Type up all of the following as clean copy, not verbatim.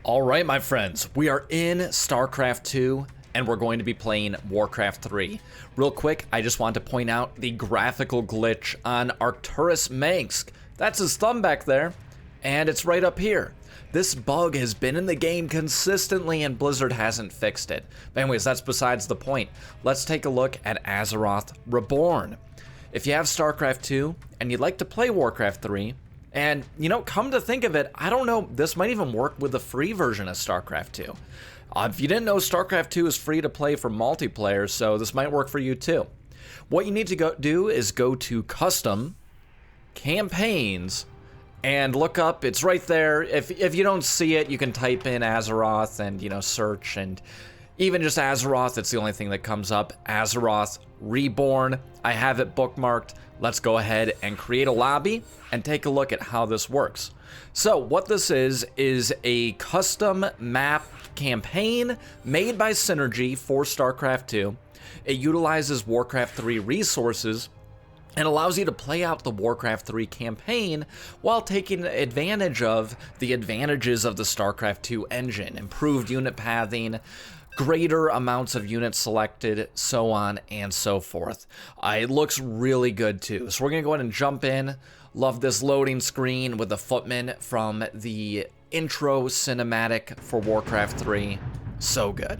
All right, my friends, we are in StarCraft II, and we're going to be playing Warcraft III. Real quick, I just want to point out the graphical glitch on Arcturus Mengsk. That's his thumb back there, and it's right up here. This bug has been in the game consistently, and Blizzard hasn't fixed it. But anyways, that's besides the point. Let's take a look at Azeroth Reborn. If you have StarCraft II, and you'd like to play Warcraft III, and, you know, come to think of it, I don't know, this might even work with the free version of StarCraft II. If you didn't know, StarCraft II is free to play for multiplayer, so this might work for you too. What you need to do is go to Custom, Campaigns, and look up, it's right there. If you don't see it, you can type in Azeroth and, you know, search, and even just Azeroth, it's the only thing that comes up. Azeroth Reborn. I have it bookmarked. Let's go ahead and create a lobby and take a look at how this works. So what this is a custom map campaign made by Synergy for StarCraft II. It utilizes Warcraft 3 resources and allows you to play out the Warcraft 3 campaign while taking advantage of the advantages of the StarCraft II engine, improved unit pathing, greater amounts of units selected, so on and so forth. It looks really good too. So we're gonna go ahead and jump in. Love this loading screen with the footman from the intro cinematic for Warcraft 3. So good.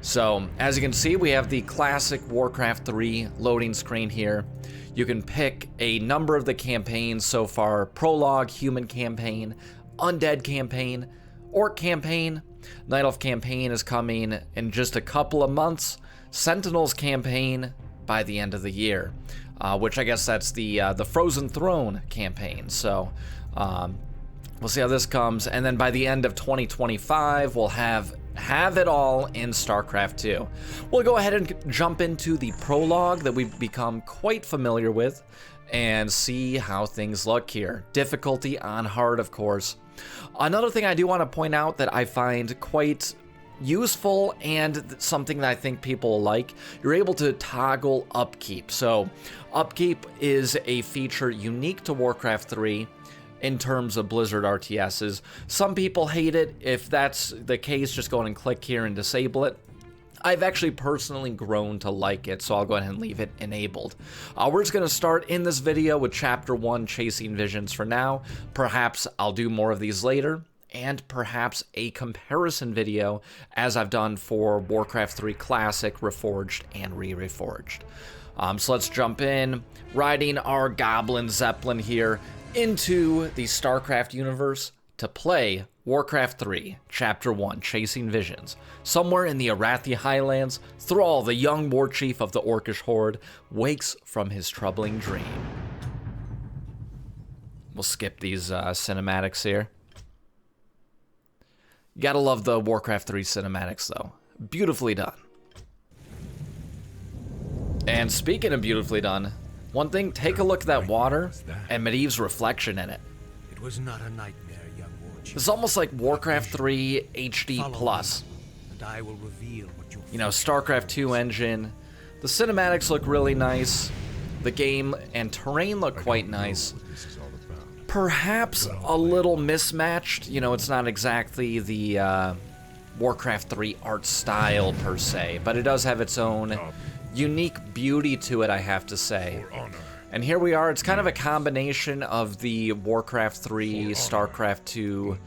So as you can see, we have the classic Warcraft 3 loading screen here. You can pick a number of the campaigns so far: Prologue, Human Campaign, Undead Campaign, Orc Campaign. Night Elf Campaign is coming in just a couple of months. Sentinels Campaign by the end of the year, which I guess that's the Frozen Throne campaign. So we'll see how this comes, and then by the end of 2025, we'll have it all in StarCraft II. We'll go ahead and jump into the prologue that we've become quite familiar with and see how things look here. Difficulty on hard, of course. Another thing I do want to point out that I find quite useful and something that I think people will like, you're able to toggle Upkeep. So Upkeep is a feature unique to Warcraft 3 in terms of Blizzard RTSs. Some people hate it. If that's the case, just go ahead and click here and disable it. I've actually personally grown to like it, so I'll go ahead and leave it enabled. We're just going to start in this video with Chapter 1, Chasing Visions for now. Perhaps I'll do more of these later, and perhaps a comparison video, as I've done for Warcraft 3 Classic, Reforged, and Re-Reforged. So let's jump in, riding our Goblin Zeppelin here into the StarCraft universe to play Warcraft 3, Chapter 1, Chasing Visions. Somewhere in the Arathi Highlands, Thrall, the young war chief of the Orcish Horde, wakes from his troubling dream. We'll skip these cinematics here. You gotta love the Warcraft 3 cinematics, though. Beautifully done. And speaking of beautifully done, one thing, take a look at that water and Medivh's reflection in it. It was not a nightmare, young warchief. It's almost like Warcraft 3 HD Plus. And I will reveal what you know, StarCraft 2 engine. The cinematics look really nice. The game and terrain look quite nice. Perhaps a little mismatched. You know, it's not exactly the Warcraft 3 art style per se, but it does have its own unique beauty to it, I have to say. And here we are. It's kind of a combination of the Warcraft 3, StarCraft 2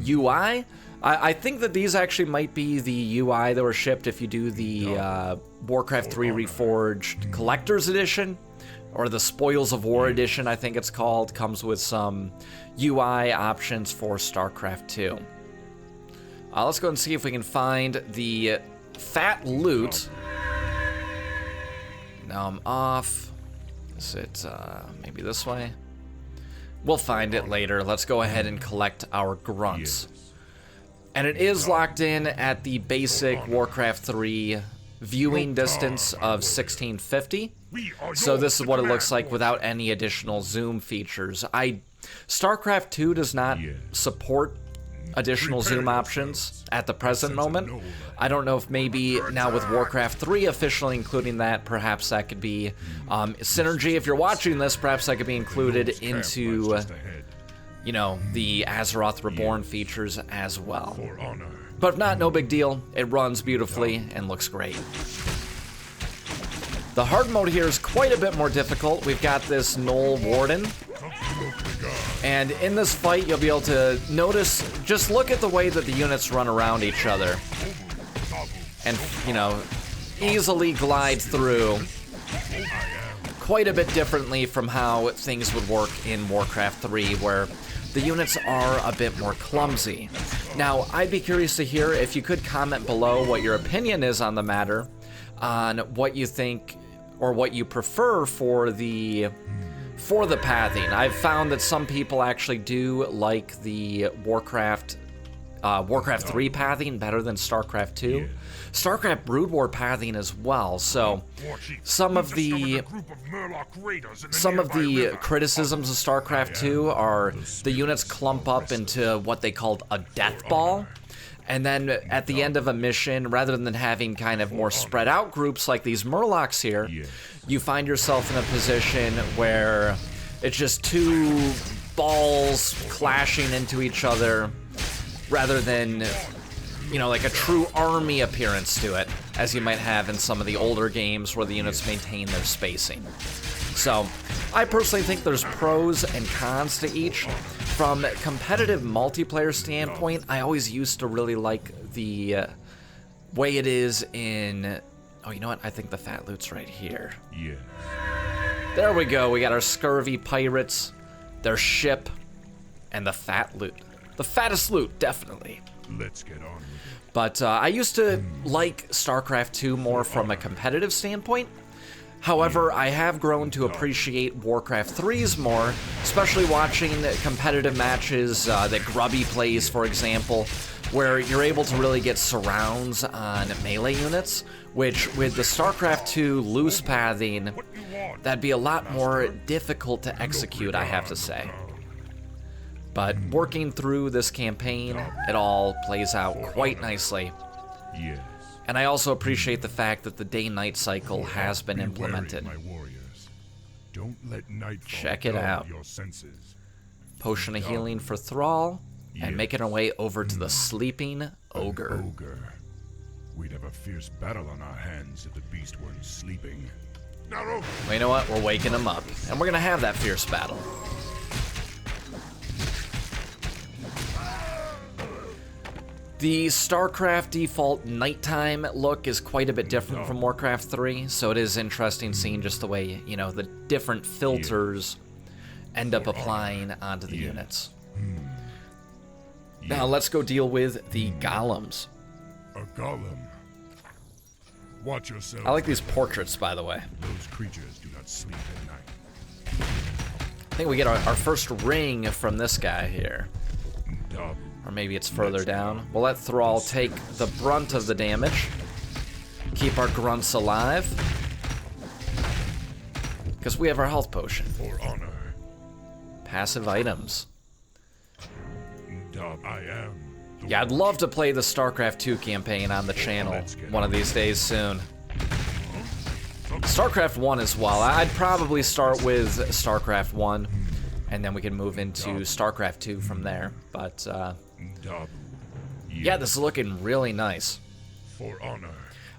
UI. I think that these actually might be the UI that were shipped if you do the Warcraft 3 Reforged Collector's Edition, or the Spoils of War Edition, I think it's called. Comes with some UI options for StarCraft 2. Let's go and see if we can find the fat loot. Now I'm off. Is it maybe this way? We'll find it later. Let's go ahead and collect our grunts. And it is locked in at the basic Warcraft 3 viewing distance of 1650. So this is what it looks like without any additional zoom features. StarCraft 2 does not support additional zoom options at the present moment. I don't know if maybe now with Warcraft 3 officially including that, perhaps that could be Synergy. If you're watching this, perhaps that could be included into you know, the Azeroth Reborn features as well. For honor. But if not, no big deal. It runs beautifully and looks great. The hard mode here is quite a bit more difficult. We've got this Gnoll Warden. And in this fight, you'll be able to notice, just look at the way that the units run around each other. And, you know, easily glide through quite a bit differently from how things would work in Warcraft 3, where the units are a bit more clumsy. Now, I'd be curious to hear if you could comment below what your opinion is on the matter, on what you think or what you prefer for the pathing. I've found that some people actually do like the Warcraft 3 pathing better than StarCraft 2. StarCraft Brood War pathing as well. So some of the criticisms of StarCraft 2 are the units clump up into what they called a death ball. And then at the end of a mission, rather than having kind of more spread out groups like these Murlocs here, you find yourself in a position where it's just two balls clashing into each other rather than, you know, like a true army appearance to it, as you might have in some of the older games where the units maintain their spacing. So, I personally think there's pros and cons to each. From a competitive multiplayer standpoint, I always used to really like the way it is in... Oh, you know what? I think the fat loot's right here. Yes. There we go. We got our scurvy pirates, their ship, and the fat loot. The fattest loot, definitely. Let's get on with it. But I used to like StarCraft 2 more from a competitive standpoint. However, I have grown to appreciate Warcraft 3's more, especially watching competitive matches that Grubby plays, for example, where you're able to really get surrounds on melee units, which with the StarCraft 2 loose pathing, that'd be a lot more difficult to execute, I have to say. But working through this campaign, it all plays out quite nicely. Yes. And I also appreciate the fact that the day-night cycle has been implemented. My warriors. Don't let nightfall Check it dull out. Your senses. Potion of healing for Thrall, and making our way over to the sleeping ogre. We'd have a fierce battle on our hands if the beast weren't sleeping. Well, you know what? We're waking him up, and we're gonna have that fierce battle. The StarCraft default nighttime look is quite a bit different from Warcraft 3, so it is interesting seeing just the way, you know, the different filters end up applying onto the units. Now let's go deal with the golems. A golem. Watch yourself. I like these portraits, by the way. Those creatures do not sleep at night. I think we get our first ring from this guy here. Dabu. Or maybe it's further down. We'll let Thrall take the brunt of the damage. Keep our grunts alive. Because we have our health potion. For honor. Passive items. I am. Yeah, I'd love to play the StarCraft II campaign on the channel one of these days soon. StarCraft 1 as well. I'd probably start with StarCraft 1, and then we can move into StarCraft 2 from there. But, yeah, this is looking really nice. For honor.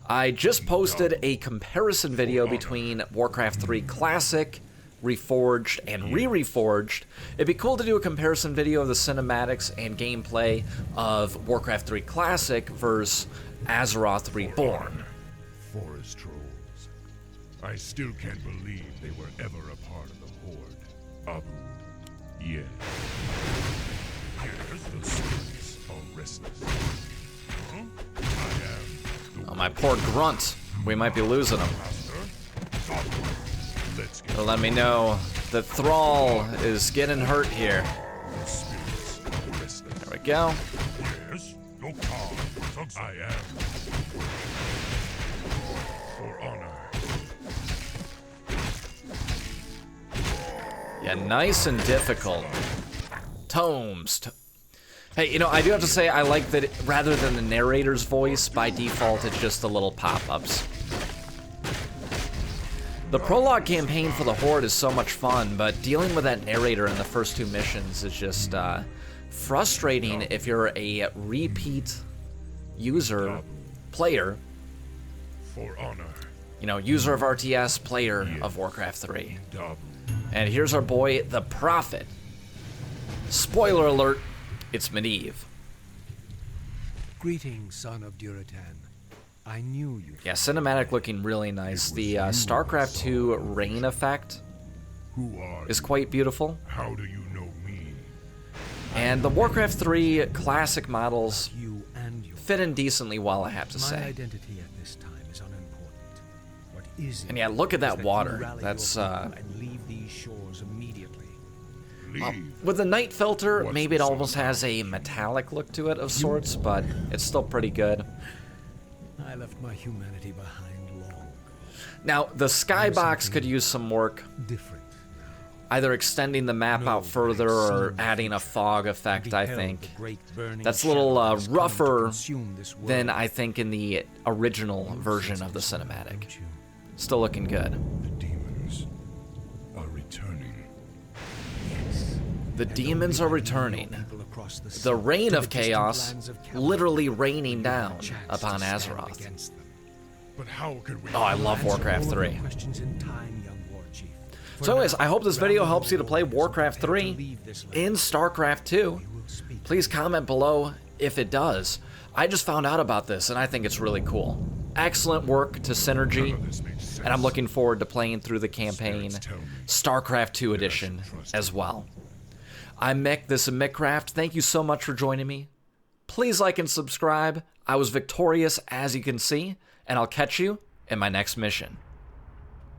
I just posted a comparison video between Warcraft 3 Classic, Reforged, and Re-Reforged. It'd be cool to do a comparison video of the cinematics and gameplay of Warcraft 3 Classic versus Azeroth Reborn. Forest trolls. I still can't believe they were ever a part of the Horde. Abu. Yes. Here's the spirits are restless. Huh? I am. Oh, my poor grunt. We might be losing him. Let's get They'll let me know that Thrall is getting hurt here. the spirits are restless. There we go. Yes. No calm. I am. For honor. Yeah, nice and difficult. Tomes. Hey, you know, I do have to say I like that rather than the narrator's voice, by default it's just the little pop-ups. The prologue campaign for the Horde is so much fun, but dealing with that narrator in the first 2 missions is just frustrating if you're a repeat user, player, For honor. you know, user of RTS, player of Warcraft 3. And here's our boy, the Prophet. Spoiler alert, it's Medivh. Greetings, son of Duratan. I knew you. Yeah, cinematic looking really nice. The StarCraft II rain effect Who are is quite beautiful. How do you know me? And the Warcraft 3 classic models You and your fit in decently well, I have to My say. identity at this time is unimportant. What is And yeah, look at that is water. you rally That's, your people and leave these shores immediately. Leave. With the night filter, What's maybe it the almost song? has a metallic look to it of sorts, but it's still pretty good. I left my humanity behind long ago. Now, the skybox could use some work, Different. either extending the map out further or adding a fog effect, I Beheld think. the great burning That's a little shadows come to rougher consume this world. than I think in the original version of the cinematic. Don't you? Still looking good. The demons are returning. Yes. The And demons only are by returning. leading people across The sea reign to of the distant chaos lands of Camelot, literally raining you down have a chance upon to stand Azeroth. against them. But how could we? Oh, I love Answer Warcraft all of your 3. questions in time, young war chief. For So anyways, now, I hope this video Ralph helps you to play is Warcraft prepared to 3 leave this land. in StarCraft 2. We will speak. Please comment below if it does. I just found out about this and I think it's really cool. Excellent work to Synergy, None of this makes sense. and I'm looking forward to playing through the campaign, Spirits tell me StarCraft 2 that I edition should trust as you. well. I'm Mick, this is MickCraft. Thank you so much for joining me. Please like and subscribe. I was victorious, as you can see, and I'll catch you in my next mission.